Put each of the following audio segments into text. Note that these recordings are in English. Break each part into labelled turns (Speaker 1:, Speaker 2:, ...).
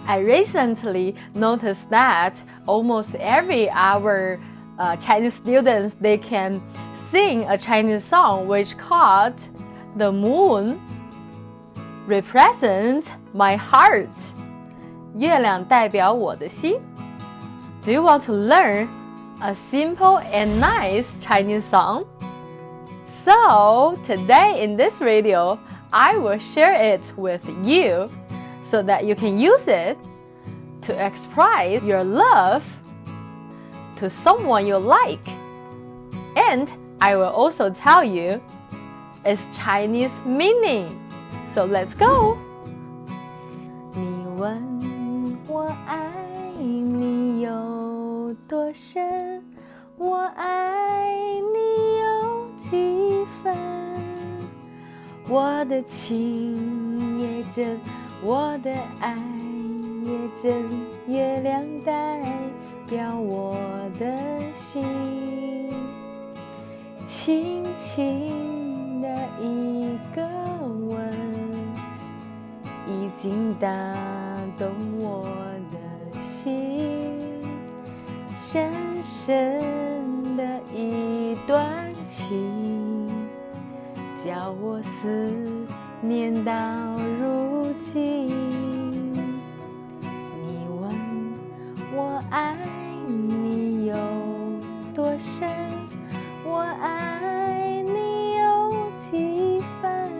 Speaker 1: I recently noticed that almost every hour Chinese students, they can sing a Chinese song which called The Moon Represents My Heart. 月亮代表我的心。Do you want to learn a simple and nice Chinese song? So, today in this video, I will share it with you so that you can use it to express your love to someone you like. And I will also tell you its Chinese meaning. So let's go! 你问我爱你有多深，我爱你有几分，我的情也真，我的爱也真，月亮代表我的心，轻轻的一个吻，已经打动我的心，深深的一段情，叫我思念到如今。你问我爱你有多深，我爱你有几分，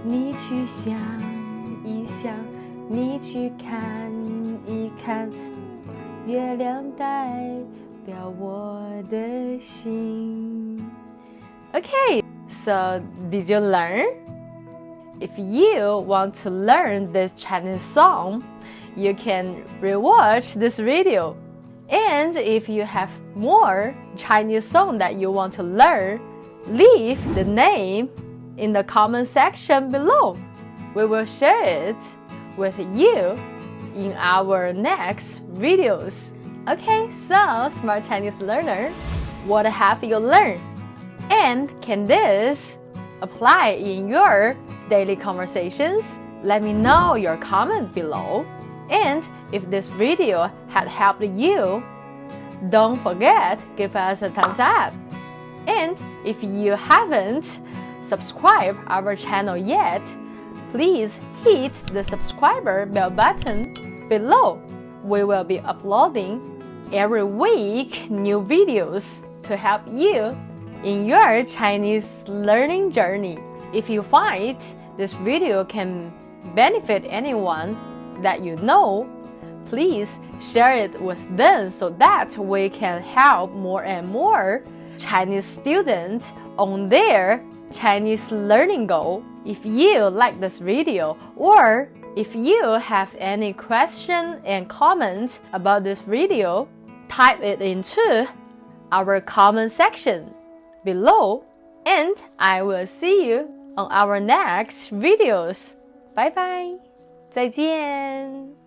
Speaker 1: 你去想一想，你去看一看，月亮代表我的心。Okay, so did you learn? If you want to learn this Chinese song, you can rewatch this video. And if you have more Chinese song that you want to learn, leave the name in the comment section below. We will share it with you in our next videos. Okay, so smart Chinese learner, what have you learned? And can this apply in your daily conversations? Let me know your comment below. And if this video had helped you, don't forget, give us a thumbs up. And if you haven't subscribed our channel yet, please hit the subscriber bell button below. We will be uploading every week new videos to help you in your Chinese learning journey. If you find this video can benefit anyone that you know, please share it with them so that we can help more and more Chinese students on their Chinese learning goal. If you like this video, or if you have any question and comment about this video, type it into our comment section below, and I will see you on our next videos. Bye bye. 再见。